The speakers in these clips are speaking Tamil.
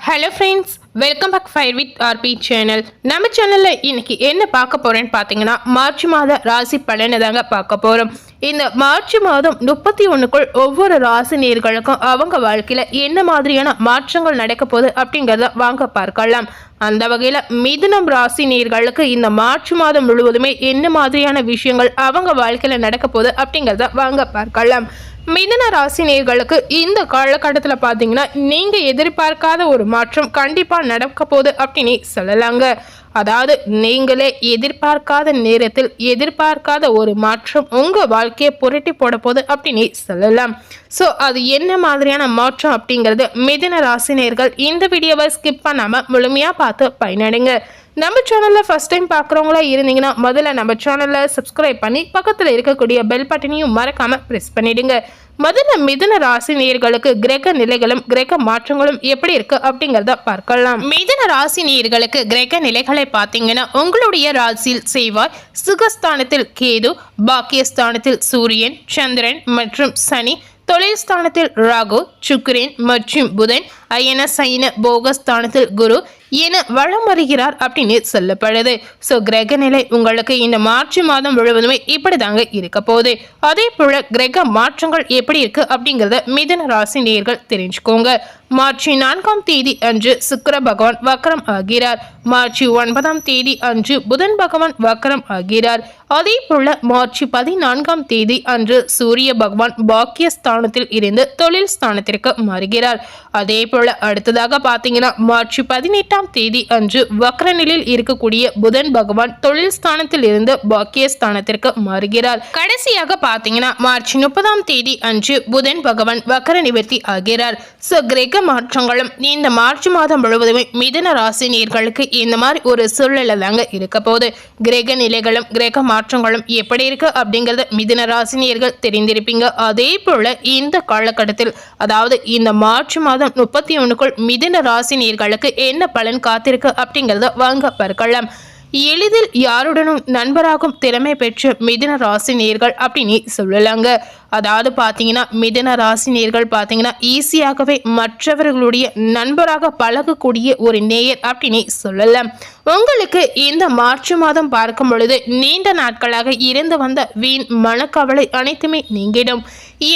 Hello friends, welcome back fire with RP channel. நம்ம சேனலில் இன்னைக்கு என்ன பார்க்க போகிறேன்னு பார்த்தீங்கன்னா, மார்ச் மாத ராசி பலனை தாங்க பார்க்க போகிறோம். இந்த மார்ச் மாதம் 31க்குள் ஒவ்வொரு ராசி நேர்களுக்கும் அவங்க வாழ்க்கையில் என்ன மாதிரியான மாற்றங்கள் நடக்க போகுது அப்படிங்கிறத வாங்க பார்க்கலாம். அந்த வகையில் மிதுனம் ராசி நேர்களுக்கு இந்த மார்ச் மாதம் முழுவதுமே என்ன மாதிரியான விஷயங்கள் அவங்க வாழ்க்கையில் நடக்க போகுது அப்படிங்கிறத வாங்க பார்க்கலாம். மிதுன ராசி நேயர்களுக்கு இந்த காலகட்டத்தில் பார்த்தீங்கன்னா நீங்கள் எதிர்பார்க்காத ஒரு மாற்றம் கண்டிப்பாக நடக்க போகுது அப்படின்னு சொல்லலாங்க. அதாவது நீங்களே எதிர்பார்க்காத நேரத்தில் எதிர்பார்க்காத ஒரு மாற்றம் உங்கள் வாழ்க்கையை புரட்டி போட போகுது அப்படின்னு சொல்லலாம். ஸோ அது என்ன மாதிரியான மாற்றம் அப்படிங்கிறது மிதுன ராசி நேயர்கள் இந்த வீடியோவை ஸ்கிப் பண்ணாமல் முழுமையாக பார்த்து பயனடைங்க. நம்ம சேனலில் ஃபஸ்ட் டைம் பார்க்குறவங்களா இருந்தீங்கன்னா முதல்ல நம்ம சேனலில் சப்ஸ்கிரைப் பண்ணி பக்கத்தில் இருக்கக்கூடிய பெல் பட்டனையும் மறக்காமல் ப்ரெஸ் பண்ணிடுங்க. முதல்ல மிதுன ராசி நேயர்களுக்கு கிரக நிலைகளும் கிரக மாற்றங்களும் எப்படி இருக்கு அப்படிங்கிறத பார்க்கலாம். மிதுன ராசி நேயர்களுக்கு கிரக நிலைகளை பார்த்தீங்கன்னா, உங்களுடைய ராசியில் செவ்வாய், சுகஸ்தானத்தில் கேது, பாக்கியஸ்தானத்தில் சூரியன், சந்திரன் மற்றும் சனி, தொழில் ஸ்தானத்தில் ராகு, சுக்கிரன் மற்றும் புதன், அயன சைன போகஸ்தானத்தில் குரு என வளம் வருகிறார் அப்படின்னு சொல்லப்படுது. ஸோ கிரக நிலை உங்களுக்கு இந்த மார்ச் மாதம் முழுவதுமே இப்படி தாங்க இருக்க போகுது. அதே போல கிரக மாற்றங்கள் எப்படி இருக்கு அப்படிங்கிறத மிதுன ராசி நேயர்கள் தெரிஞ்சுக்கோங்க. மார்ச் 4ஆம் தேதி அன்று சுக்கிர பகவான் வக்ரம் ஆகிறார். மார்ச் 9ஆம் தேதி அன்று புதன் பகவான் வக்ரம் ஆகிறார். அதே போல மார்ச் 14ஆம் தேதி அன்று சூரிய பகவான் பாக்கிய ஸ்தானத்தில் இருந்து தொழில் ஸ்தானத்திற்கு மாறுகிறார். அதே போல அடுத்ததாக பார்த்தீங்கன்னா மார்ச் 18ஆம் தேதி அன்று வக்ரநிலையில் இருக்கக்கூடிய புதன் பகவான் தொழில் ஸ்தானத்தில் இருந்து பாக்கிய ஸ்தானத்திற்கு மாறுகிறார். கடைசியாக பார்த்தீங்கன்னா மார்ச் 30ஆம் தேதி அன்று புதன் பகவான் வக்ர நிவர்த்தி ஆகிறார். ஸோ கிரக மாற்றங்களும் இந்த மார்ச் மாதம் முழுவதுமே மிதுன ராசி நேயர்களுக்கு இந்த மாதிரி ஒரு சூழ்நிலை தாங்க இருக்க போகுது. கிரக நிலைகளும் கிரக மாற்றங்களும் எப்படி இருக்கு அப்படிங்கறத மிதுன ராசி நேயர்கள் தெரிந்திருப்பீங்க. அதே போல இந்த காலகட்டத்தில் அதாவது இந்த மார்ச் மாதம் 31க்குள் மிதுன ராசி நேயர்களுக்கு என்ன பலன் காத்திருக்கு அப்படிங்கறத வாங்க பார்க்கலாம். எளிதில் யாருடனும் நண்பராகும் திறமை பெற்ற மிதுன ராசி நேயர்கள் அப்படின்னு சொல்லலாங்க. அதாவது பார்த்தீங்கன்னா மிதுன ராசி நேயர்கள் பார்த்தீங்கன்னா ஈஸியாகவே மற்றவர்களுடைய நண்பராக பழகக்கூடிய ஒரு நேயர் அப்படின்னு சொல்லலாம். உங்களுக்கு இந்த மார்ச் மாதம் பார்க்கும் பொழுது நீண்ட நாட்களாக இருந்து வந்த வீண் மனக்கவலை அனைத்துமே நீங்கிடும்.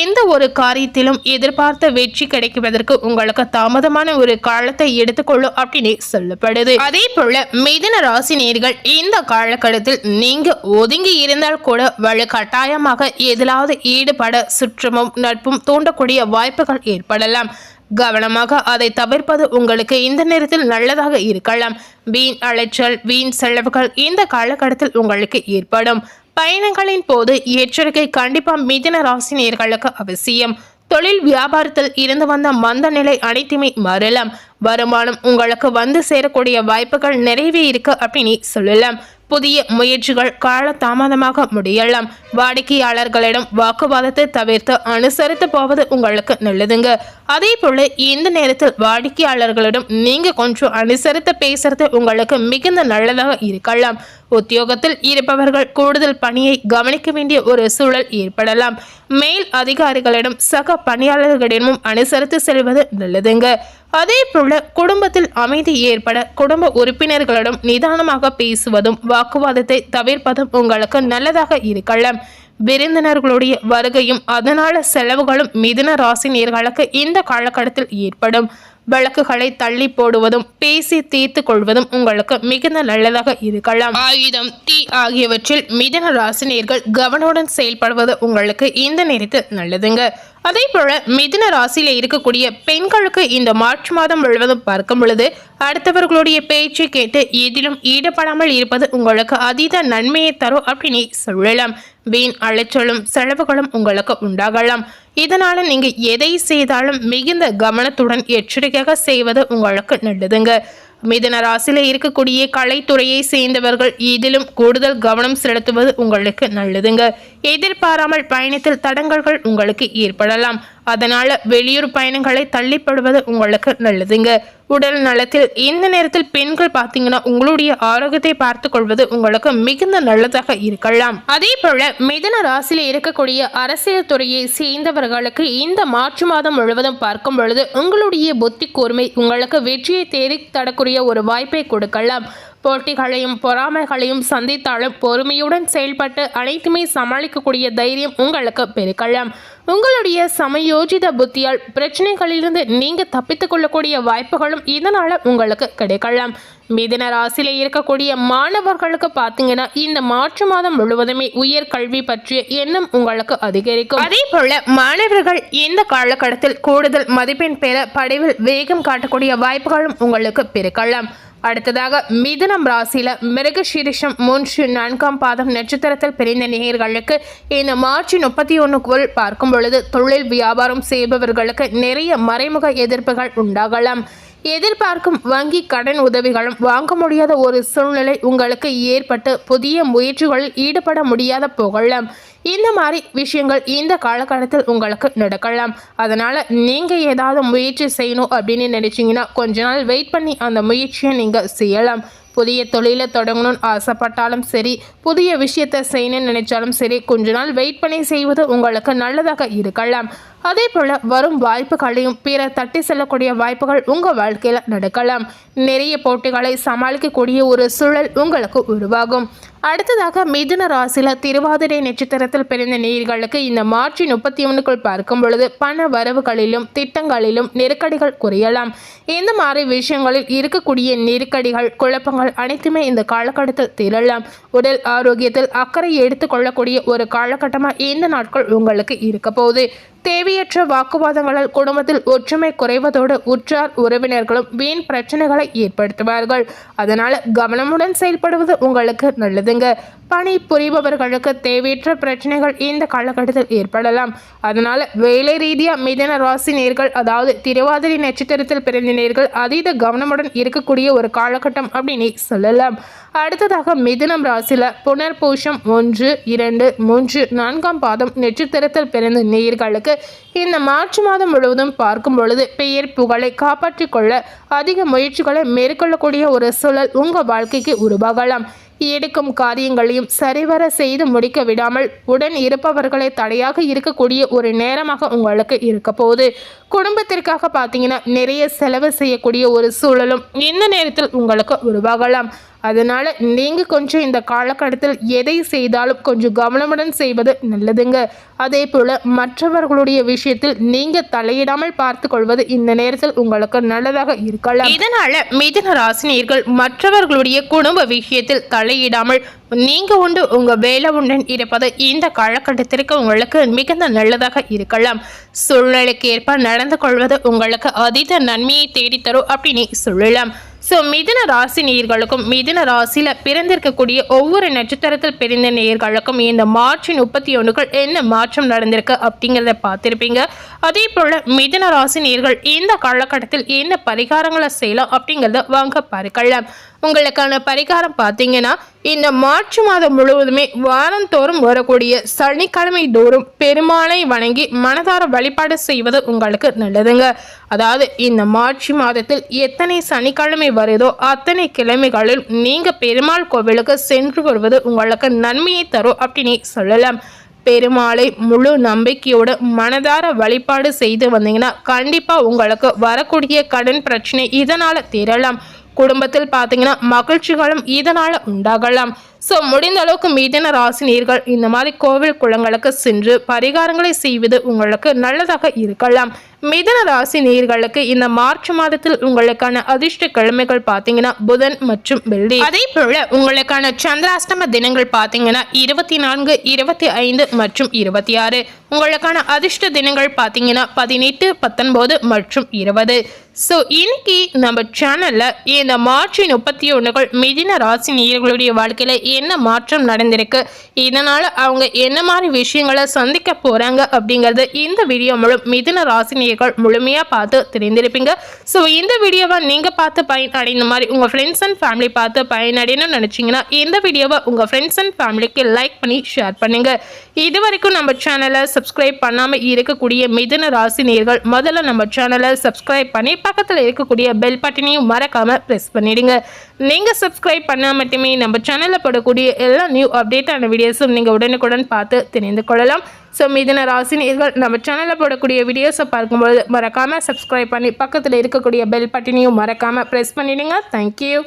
எந்த ஒரு காரியத்திலும் எதிர்பார்த்த வெற்றி கிடைக்குவதற்கு உங்களுக்கு தாமதமான ஒரு காலத்தை எடுத்துக்கொள்ளும் அப்படின்னு சொல்லப்படுது. அதே போல மிதுன ராசி நேயர்கள் இந்த காலகட்டத்தில் நீங்க ஒதுங்கி இருந்தால் கூட வலுக்கட்டாயமாக எதிலாவது ஈடுபட சுற்றமும் நட்பும் தூண்டக்கூடிய வாய்ப்புகள் ஏற்படலாம். கவனமாக அதை தவிர்ப்பது உங்களுக்கு இந்த நேரத்தில் நல்லதாக இருக்கலாம். வீண் அலைச்சல் வீண் செலவுகள் இந்த காலகட்டத்தில் உங்களுக்கு ஏற்படும். பயணங்களின் போது எச்சரிக்கை கண்டிப்பா மிதுன ராசி நேயர்களுக்கு அவசியம். தொழில் வியாபாரத்தில் இருந்து வந்த மந்த நிலை அனைத்துமே மாறலாம். வருமானம் உங்களுக்கு வந்து சேரக்கூடிய வாய்ப்புகள் நிறைவே இருக்கு அப்படின்னு சொல்லலாம். புதிய முயற்சிகள் கால தாமதமாக முடியலாம். வாடிக்கையாளர்களிடம் வாக்குவாதத்தை தவிர்த்து அனுசரித்து போவது உங்களுக்கு நல்லதுங்க. அதே போல இந்த நேரத்தில் வாடிக்கையாளர்களிடம் நீங்க கொஞ்சம் அனுசரித்து பேசுறது உங்களுக்கு மிகுந்த நல்லதாக இருக்கலாம். உத்தியோகத்தில் இருப்பவர்கள் கூடுதல் பணியை கவனிக்க வேண்டிய ஒரு சூழல் ஏற்படலாம். மேல் அதிகாரிகளிடம் சக பணியாளர்களிடமும் அனுசரித்து செல்வது நல்லதுங்க. அதே போல குடும்பத்தில் அமைதி ஏற்பட குடும்ப உறுப்பினர்களிடம் நிதானமாக பேசுவதும் வாக்குவாதத்தை தவிர்ப்பதும் உங்களுக்கு நல்லதாக இருக்கலாம். விருந்தினர்களுடைய வருகையும் அதனால செலவுகளும் மிதுன ராசி நேயர்களுக்கு இந்த காலகட்டத்தில் ஏற்படும். வழக்குகளை தள்ளி போடுவதும் பேசி தீர்த்து கொள்வதும் உங்களுக்கு மிகுந்த நல்லதாக இருக்கலாம். ஆயுதம் தீ ஆகியவற்றில் மிதுன ராசி நேயர்கள் கவனமுடன் செயல்படுவது உங்களுக்கு இந்த நேரத்தில் நல்லதுங்க. அதே போல மிதுன ராசியில இருக்கக்கூடிய பெண்களுக்கு இந்த மார்ச் மாதம் முழுவதும் பார்க்கும் பொழுது அடுத்தவர்களுடைய பேச்சை கேட்டு எதிலும் ஈடுபடாமல் இருப்பது உங்களுக்கு அதீத நன்மையை தரும் அப்படின்னு சொல்லலாம். வீண் அலைச்சலும் செலவுகளும் உங்களுக்கு உண்டாகலாம். இதனால நீங்க எதை செய்தாலும் மிகுந்த கவனத்துடன் எச்சரிக்கையாக செய்வது உங்களுக்கு நல்லதுங்க. மிதுன ராசியில இருக்கக்கூடிய கலைத்துறையை சேர்ந்தவர்கள் இதிலும் கூடுதல் கவனம் செலுத்துவது உங்களுக்கு நல்லதுங்க. எதிர்பாராமல் பயணத்தில் தடங்கல்கள் உங்களுக்கு ஏற்படலாம். அதனால வெளியூர் பயணங்களை தள்ளிப்படுவது உங்களுக்கு நல்லதுங்க. உடல் நலத்தில் இந்த நேரத்தில் பெண்கள் பார்த்தீங்கன்னா உங்களுடைய ஆரோக்கியத்தை பார்த்து கொள்வது உங்களுக்கு மிகுந்த நல்லதாக இருக்கலாம். அதே போல மிதுன ராசியில் இருக்கக்கூடிய அரசியல் துறையை சேர்ந்தவர்களுக்கு இந்த மார்ச் மாதம் முழுவதும் பார்க்கும் பொழுது உங்களுடைய புத்தி கூர்மை உங்களுக்கு வெற்றியை தேடி தரக்கூடிய ஒரு வாய்ப்பை கொடுக்கலாம். போட்டிகளையும் பொறாமைகளையும் சந்தித்தாலும் பொறுமையுடன் செயல்பட்டு அனைத்துமே சமாளிக்கக்கூடிய தைரியம் உங்களுக்கு பெருக்கலாம். உங்களுடைய சமயோஜித புத்தியால் பிரச்சனைகளிலிருந்து நீங்க தப்பித்துக் கொள்ளக்கூடிய வாய்ப்புகளும் இதனால உங்களுக்கு கிடைக்கலாம். மிதுன ராசியில இருக்கக்கூடிய மாணவர்களுக்கு பார்த்தீங்கன்னா இந்த மார்ச் மாதம் முழுவதுமே உயர் கல்வி பற்றிய எண்ணம் உங்களுக்கு அதிகரிக்கும். அதே போல மாணவர்கள் இந்த காலகட்டத்தில் கூடுதல் மதிப்பெண் பெற படிவில் வேகம் காட்டக்கூடிய வாய்ப்புகளும் உங்களுக்கு பெருக்கலாம். அடுத்ததாக மிதுனம் ராசியில மிருகசீரிஷம் 3-4 பாதம் நட்சத்திரத்தில் பிரிந்த நேயர்களுக்கு இந்த மார்ச் 31க்குள் பார்க்கும் பொழுது தொழில் வியாபாரம் செய்பவர்களுக்கு நிறைய மறைமுக எதிர்ப்புகள் உண்டாகலாம். எதிர்பார்க்கும் வங்கி கடன் உதவிகளும் வாங்க முடியாத ஒரு சூழ்நிலை உங்களுக்கு ஏற்பட்டு புதிய முயற்சிகளில் ஈடுபட முடியாத போகலாம். இந்த மாதிரி விஷயங்கள் இந்த காலகட்டத்தில் உங்களுக்கு நடக்கலாம். அதனால் நீங்கள் ஏதாவது முயற்சி செய்யணும் அப்படின்னு நினச்சிங்கன்னா கொஞ்ச நாள் வெயிட் பண்ணி அந்த முயற்சியை நீங்கள் செய்யலாம். புதிய தொழிலை தொடங்கணும்னு ஆசைப்பட்டாலும் சரி, புதிய விஷயத்தை செய்யணும்னு நினைச்சாலும் சரி, கொஞ்ச நாள் வெயிட் பண்ணி செய்வது உங்களுக்கு நல்லதாக இருக்கலாம். அதே போல் வரும் வாய்ப்புகளையும் பிற தட்டி செல்லக்கூடிய வாய்ப்புகள் உங்கள் வாழ்க்கையில் நடக்கலாம். நிறைய போட்டிகளை சமாளிக்கக்கூடிய ஒரு சூழல் உங்களுக்கு உருவாகும். அடுத்ததாக மிதுன ராசியில் திருவாதிரை நட்சத்திரத்தில் பிறந்த நேயர்களுக்கு இந்த மார்ச் 31க்குள் பார்க்கும் பொழுது பண வரவுகளிலும் திட்டங்களிலும் நெருக்கடிகள் குறையலாம். இந்த மாதிரி விஷயங்களில் இருக்கக்கூடிய நெருக்கடிகள் குழப்பங்கள் அனைத்துமே இந்த காலகட்டத்தில் தீரலாம். உடல் ஆரோக்கியத்தில் அக்கறை எடுத்துக்கொள்ளக்கூடிய ஒரு காலகட்டமாக இந்த நாட்கள் உங்களுக்கு இருக்க போகுது. தேவையற்ற வாக்குவாதங்களால் குடும்பத்தில் ஒற்றுமை குறைவதோடு உற்றார் உறவினர்களும் வீண் பிரச்சனைகளை ஏற்படுத்துவார்கள். அதனால் கவனமுடன் செயல்படுவது உங்களுக்கு நல்லதுங்க. பணி புரிபவர்களுக்கு தேவையற்ற பிரச்சனைகள் இந்த காலகட்டத்தில் ஏற்படலாம். அதனால் வேலை ரீதியாக மிதுன ராசி நேர்கள், அதாவது திருவாதிரை நட்சத்திரத்தில் பிறந்த நேர்கள் அதீத கவனமுடன் இருக்கக்கூடிய ஒரு காலகட்டம் அப்படின்னு சொல்லலாம். அடுத்ததாக மிதுனம் ராசியில் புனர்பூஷம் 1, 2, 3, 4 பாதம் நட்சத்திரத்தில் பிறந்த நேயர்களுக்கு இந்த மார்ச் மாதம் முழுவதும் பார்க்கும் பொழுது பெயர் புகழை காப்பாற்றிக் கொள்ள அதிக முயற்சிகளை மேற்கொள்ளக்கூடிய ஒரு சூழல் உங்கள் வாழ்க்கைக்கு உருவாகலாம். எடுக்கும் காரியங்களையும் சரிவர செய்து முடிக்க விடாமல் உடன் இருப்பவர்களை தடையாக இருக்கக்கூடிய ஒரு நேரமாக உங்களுக்கு இருக்க போகுது. குடும்பத்திற்காக பார்த்தீங்கன்னா நிறைய செலவு செய்யக்கூடிய ஒரு சூழலும் இந்த நேரத்தில் உங்களுக்கு உருவாகலாம். அதனால் நீங்கள் கொஞ்சம் இந்த காலகட்டத்தில் எதை செய்தாலும் கொஞ்சம் கவனமுடன் செய்வது நல்லதுங்க. அதே போல் மற்றவர்களுடைய விஷயத்தில் நீங்கள் தலையிடாமல் பார்த்து கொள்வது இந்த நேரத்தில் உங்களுக்கு நல்லதாக இருக்கலாம். இதனால் மிதுன ராசினியர்கள் மற்றவர்களுடைய குடும்ப விஷயத்தில் தலையிடாமல் நீங்கள் உண்டு உங்கள் வேலை உடன் இருப்பது இந்த காலகட்டத்திற்கு உங்களுக்கு மிகுந்த நல்லதாக இருக்கலாம். சூழ்நிலைக்கு ஏற்ப நடந்து கொள்வது உங்களுக்கு அதீத நன்மையை தேடித்தரும் அப்படின்னு சொல்லலாம். ஸோ மிதுன ராசி நேயர்களுக்கும் மிதுன ராசியில் பிறந்திருக்கக்கூடிய ஒவ்வொரு நட்சத்திரத்தில் பிறந்த நேயர்களுக்கும் இந்த மார்ச் 31க்குள் என்ன மாற்றம் நடந்திருக்கு அப்படிங்கிறத பார்த்துருப்பீங்க. அதே போல் மிதுன ராசி நேயர்கள் இந்த காலகட்டத்தில் என்ன பரிகாரங்களை செய்யலாம் அப்படிங்கிறத வாங்க பார்க்கலாம். உங்களுக்கான பரிகாரம் பார்த்தீங்கன்னா இந்த மார்ச் மாதம் முழுவதுமே வாரந்தோறும் வரக்கூடிய சனிக்கிழமை தோறும் பெருமாளை வணங்கி மனதார வழிபாடு செய்வது உங்களுக்கு நல்லதுங்க. அதாவது இந்த மார்ச் மாதத்தில் எத்தனை சனிக்கிழமை வருதோ அத்தனை கிழமைகளில் நீங்கள் பெருமாள் கோவிலுக்கு சென்று வருவது உங்களுக்கு நன்மையை தரும் அப்படின்னு சொல்லலாம். பெருமாளை முழு நம்பிக்கையோடு மனதார வழிபாடு செய்து வந்தீங்கன்னா கண்டிப்பாக உங்களுக்கு வரக்கூடிய கடன் பிரச்சனை இதனால் தீரலாம். குடும்பத்தில் பார்த்தீங்கன்னா மகிழ்ச்சிகளும் இதனால் உண்டாகலாம். ஸோ முடிந்த அளவுக்கு மிதுன ராசினியர்கள் இந்த மாதிரி கோவில் குளங்களுக்கு சென்று பரிகாரங்களை செய்வது உங்களுக்கு நல்லதாக இருக்கலாம். மிதுன ராசி நேயர்களுக்கு இந்த மார்ச் மாதத்தில் உங்களுக்கான அதிர்ஷ்ட கிழமைகள் பார்த்தீங்கன்னா புதன் மற்றும் வெள்ளி. அதே போல உங்களுக்கான சந்திராஷ்டம தினங்கள் பார்த்தீங்கன்னா 24, 25 மற்றும் 26. உங்களுக்கான அதிர்ஷ்ட தினங்கள் பார்த்தீங்கன்னா 18, 19 மற்றும் 20. ஸோ இன்னைக்கு நம்ம சேனல்ல இந்த மார்ச் 31 மிதுன ராசி நேயர்களுடைய வாழ்க்கையில என்ன மாற்றம் நடந்திருக்கு, இதனால் அவங்க என்ன மாதிரி விஷயங்களை சந்திக்க போகிறாங்க அப்படிங்கிறது இந்த வீடியோ மூலம் மிதுன ராசினியர்கள் முழுமையாக பார்த்து தெரிந்திருப்பீங்க. ஸோ இந்த வீடியோவை நீங்கள் பார்த்து பயனடைந்த மாதிரி உங்கள் ஃப்ரெண்ட்ஸ் அண்ட் ஃபேமிலி பார்த்து பயனடையணும்னு நினச்சிங்கன்னா இந்த வீடியோவை உங்கள் ஃப்ரெண்ட்ஸ் அண்ட் ஃபேமிலிக்கு லைக் பண்ணி ஷேர் பண்ணுங்கள். இது வரைக்கும் நம்ம சேனலை சப்ஸ்கிரைப் பண்ணாமல் இருக்கக்கூடிய மிதுன ராசினியர்கள் முதல்ல நம்ம சேனலை சப்ஸ்கிரைப் பண்ணி பக்கத்தில் இருக்கக்கூடிய பெல் பட்டனையும் மறக்காமல் ப்ரெஸ் பண்ணிடுங்க. நீங்கள் சப்ஸ்கிரைப் பண்ணால் மட்டுமே நம்ம சேனலில் போடக்கூடிய எல்லா நியூ அப்டேட்டான வீடியோஸும் நீங்கள் உடனுக்குடன் பார்த்து தெரிந்து கொள்ளலாம். ஸோ மிதுன ராசினியர்கள் நம்ம சேனலில் போடக்கூடிய வீடியோஸை பார்க்கும்போது மறக்காமல் சப்ஸ்கிரைப் பண்ணி பக்கத்தில் இருக்கக்கூடிய பெல் பட்டனையும் மறக்காமல் ப்ரெஸ் பண்ணிடுங்க. தேங்க்யூ.